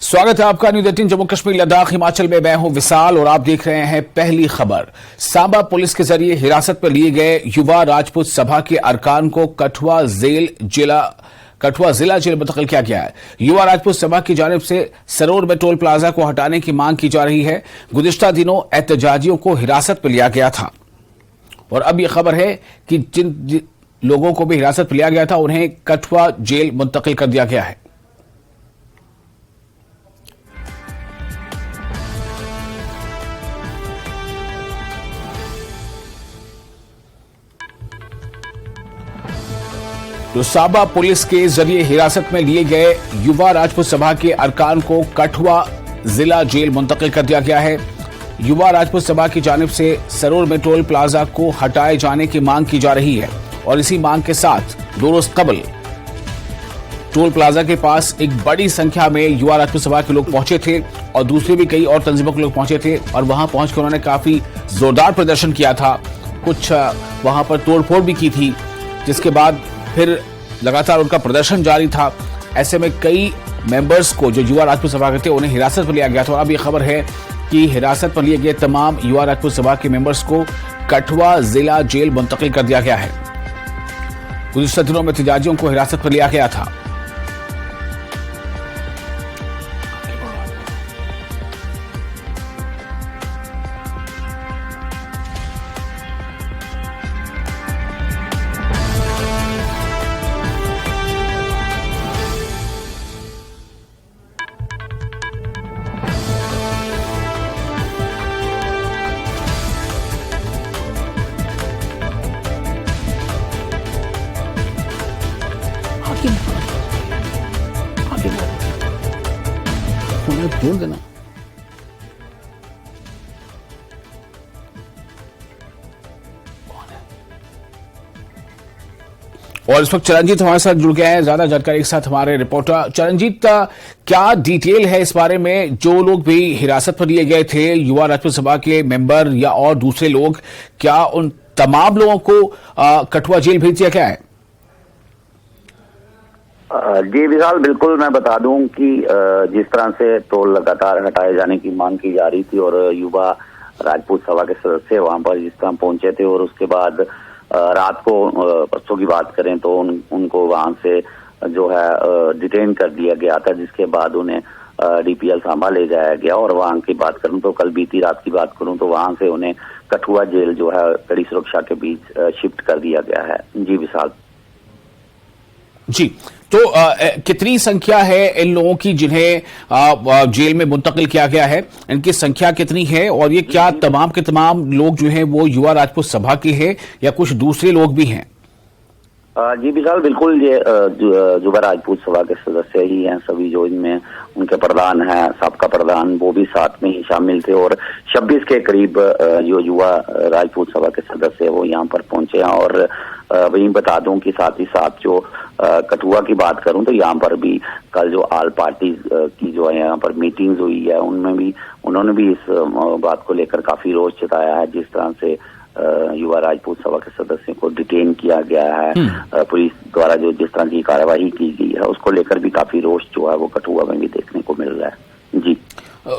स्वागत है आपका न्यूज़ 18 जम्मू कश्मीर लद्दाख हिमाचल में। मैं हूं विशाल और आप देख रहे हैं पहली खबर। सांबा पुलिस के जरिए हिरासत में लिए गए युवा राजपूत सभा के अरकान को कठुआ जिला जेल मुंतकिल किया गया है। युवा राजपूत सभा की जानिब से सरोर में टोल प्लाजा को हटाने की मांग की जा रही है। गुज़िश्ता दिनों एहतजाजियों को हिरासत में लिया गया था और अब यह खबर है कि जिन लोगों को भी हिरासत में लिया गया था उन्हें कठुआ जेल मुंतकिल कर दिया गया है। तो सांबा पुलिस के जरिए हिरासत में लिए गए युवा राजपूत सभा के अरकान को कठुआ जिला जेल मुंतकिल कर दिया गया है। युवा राजपूत सभा की जानिब से सरोर में टोल प्लाजा को हटाए जाने की मांग की जा रही है और इसी मांग के साथ 2 रोज कबल टोल प्लाजा के पास एक बड़ी संख्या में युवा राजपूत सभा के लोग पहुंचे थे और दूसरे भी कई और तंजीमों के लोग पहुंचे थे और वहां पहुंचकर उन्होंने काफी जोरदार प्रदर्शन किया था। कुछ वहां पर तोड़फोड़ भी की थी, जिसके बाद फिर लगातार उनका प्रदर्शन जारी था। ऐसे में कई मेंबर्स को, जो युवा राजपूत सभा के थे, उन्हें हिरासत में लिया गया था और अब यह खबर है कि हिरासत में लिए गए तमाम युवा राजपूत सभा के मेंबर्स को कठुआ जिला जेल मुंतकिल कर दिया गया है। गुज़िश्ता दिनों में एहतजाजियों को हिरासत में लिया गया था। बोल देना। और इस वक्त चरणजीत हमारे साथ जुड़ गए हैं ज्यादा जानकारी के साथ हमारे रिपोर्टर। चरणजीत, क्या डिटेल है इस बारे में? जो लोग भी हिरासत पर लिए गए थे, युवा राजपूत सभा के मेंबर या और दूसरे लोग, क्या उन तमाम लोगों को कठुआ जेल भेज दिया गया है? जी विशाल, बिल्कुल मैं बता दूं कि जिस तरह से टोल लगातार हटाए जाने की मांग की जा रही थी और युवा राजपूत सभा के सदस्य वहां पर जिस तरह पहुंचे थे और उसके बाद रात को परसों की बात करें तो उनको वहां से जो है डिटेन कर दिया गया था, जिसके बाद उन्हें डीपीएल सांबा ले जाया गया। और वहां की बात करूं तो कल बीती रात की बात करूं तो वहां से उन्हें कठुआ जेल जो है कड़ी सुरक्षा के बीच शिफ्ट कर दिया गया है। जी विशाल जी, तो कितनी संख्या है इन लोगों की जिन्हें जेल में मुंतकिल किया गया है? इनकी संख्या कितनी है और ये क्या तमाम के तमाम लोग जो हैं वो युवा राजपूत सभा के हैं या कुछ दूसरे लोग भी हैं? जी विशाल, बिल्कुल ये युवा राजपूत सभा के सदस्य ही हैं सभी। जो इनमें उनके प्रधान हैं, सबका प्रधान, वो भी साथ में ही शामिल थे और 26 के करीब जो युवा राजपूत सभा के सदस्य वो यहाँ पर पहुंचे हैं। और वहीं बता दूं कि साथ ही साथ जो कठुआ की बात करूं तो यहाँ पर भी कल जो ऑल पार्टी की जो है यहाँ पर मीटिंग्स हुई है, उनमें भी उन्होंने भी इस बात को लेकर काफी रोष जताया है। जिस तरह से युवा राजपूत सभा के सदस्यों को डिटेन किया गया है पुलिस द्वारा, जो जिस तरह की कार्रवाई की गई है उसको लेकर भी काफी रोष जो है वो कठुआ में भी देखने को मिल रहा है। जी,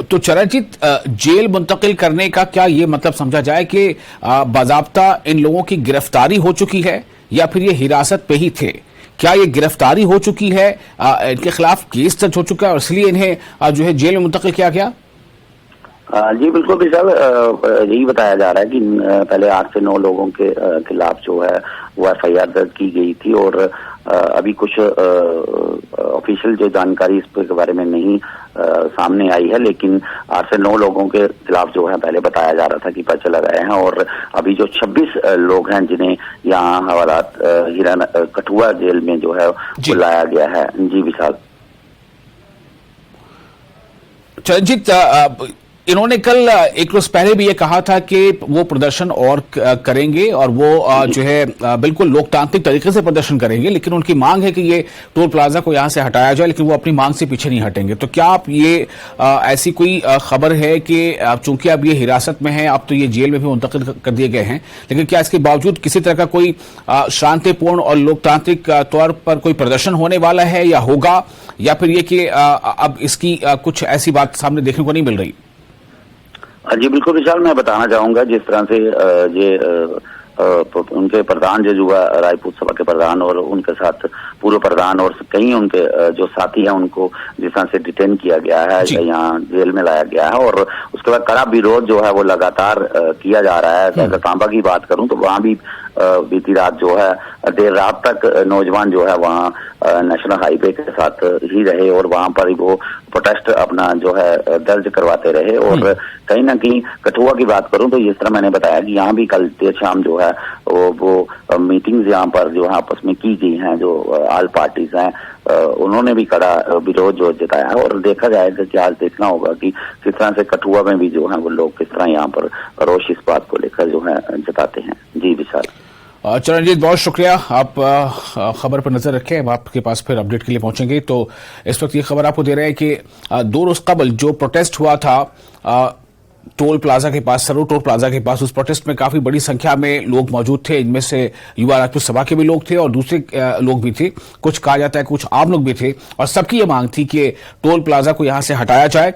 तो चरणजीत, जेल मुंतकिल करने का क्या ये मतलब समझा जाए कि बाज़ाब्ता इन लोगों की गिरफ्तारी हो चुकी है या फिर ये हिरासत पे ही थे? क्या ये गिरफ्तारी हो चुकी है, इनके खिलाफ केस दर्ज हो चुका है और इसलिए इन्हें जो है जेल में मुंतकिल किया गया? जी बिल्कुल विशाल, यही बताया जा रहा है कि पहले 8 से 9 लोगों के खिलाफ जो है वो एफआईआर दर्ज की गई थी और अभी कुछ ऑफिशियल जो जानकारी इस के बारे में नहीं सामने आई है, लेकिन 8 से 9 लोगों के खिलाफ जो है पहले बताया जा रहा था कि पर्चे लगाए हैं। और अभी जो 26 लोग हैं जिन्हें यहाँ हवालात कठुआ जेल में जो है वो लाया गया है। जी विशाल। चरणजीत, इन्होंने कल एक रोज पहले भी ये कहा था कि वो प्रदर्शन और करेंगे और वो जो है बिल्कुल लोकतांत्रिक तरीके से प्रदर्शन करेंगे, लेकिन उनकी मांग है कि ये टोल प्लाजा को यहां से हटाया जाए, लेकिन वो अपनी मांग से पीछे नहीं हटेंगे। तो क्या आप ये ऐसी कोई खबर है कि चूंकि अब ये हिरासत में है, अब तो ये जेल में भी मुंतकिल कर दिए गए हैं, लेकिन क्या इसके बावजूद किसी तरह का कोई शांतिपूर्ण और लोकतांत्रिक तौर पर कोई प्रदर्शन होने वाला है या होगा, या फिर ये कि अब इसकी कुछ ऐसी बात सामने देखने को नहीं मिल रही? जी बिल्कुल विशाल, मैं बताना चाहूंगा जिस तरह से उनके प्रधान जो युवा राजपूत सभा के प्रधान और उनके साथ पूर्व प्रधान और कई उनके जो साथी हैं उनको जिस तरह से डिटेन किया गया है, यहाँ जेल में लाया गया है और उसके बाद कड़ा विरोध जो है वो लगातार किया जा रहा है। अगर सांबा की बात करूं तो वहां भी बीती रात जो है देर रात तक नौजवान जो है वहाँ नेशनल हाईवे के साथ ही रहे और वहां पर ही वो प्रोटेस्ट अपना जो है दर्ज करवाते रहे। और कहीं ना कहीं कठुआ की बात करूं तो जिस तरह मैंने बताया कि यहाँ भी कल देर शाम जो है वो मीटिंग्स यहाँ पर जो है आपस में की गई हैं, जो ऑल पार्टीज हैं उन्होंने भी कड़ा विरोध जो जताया है। और देखा जाएगा कि आज देखना होगा कि किस तरह से कठुआ में भी जो है वो लोग किस तरह यहाँ पर रोष इस बात को लेकर जो है जताते हैं। जी विशाल। चरणजीत, बहुत शुक्रिया। आप खबर पर नजर रखें, हम आपके पास फिर अपडेट के लिए पहुंचेंगे। तो इस वक्त ये खबर आपको दे रहे हैं कि 2 रोज कबल जो प्रोटेस्ट हुआ था टोल प्लाजा के पास, सरोर टोल प्लाजा के पास, उस प्रोटेस्ट में काफी बड़ी संख्या में लोग मौजूद थे। इनमें से युवा राजपूत सभा के भी लोग थे और दूसरे लोग भी थे, कुछ कहा जाता है कुछ आम लोग भी थे, और सबकी ये मांग थी कि टोल प्लाजा को यहां से हटाया जाए।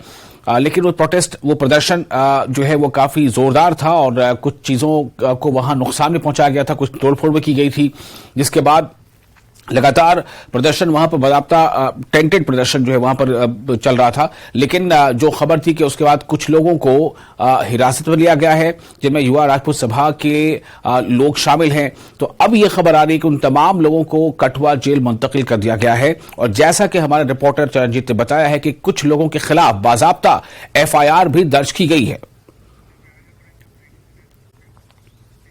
लेकिन वो प्रोटेस्ट, वो प्रदर्शन जो है वो काफी जोरदार था और कुछ चीजों को वहां नुकसान भी पहुंचाया गया था, कुछ तोड़फोड़ भी की गई थी, जिसके बाद लगातार प्रदर्शन वहां पर बाकायदा टेंटेड प्रदर्शन जो है वहां पर चल रहा था। लेकिन जो खबर थी कि उसके बाद कुछ लोगों को हिरासत में लिया गया है, जिनमें युवा राजपूत सभा के लोग शामिल हैं। तो अब यह खबर आ रही है कि उन तमाम लोगों को कठुआ जेल मुंतकिल कर दिया गया है। और जैसा कि हमारे रिपोर्टर चरणजीत ने बताया है कि कुछ लोगों के खिलाफ बाकायदा FIR भी दर्ज की गई है।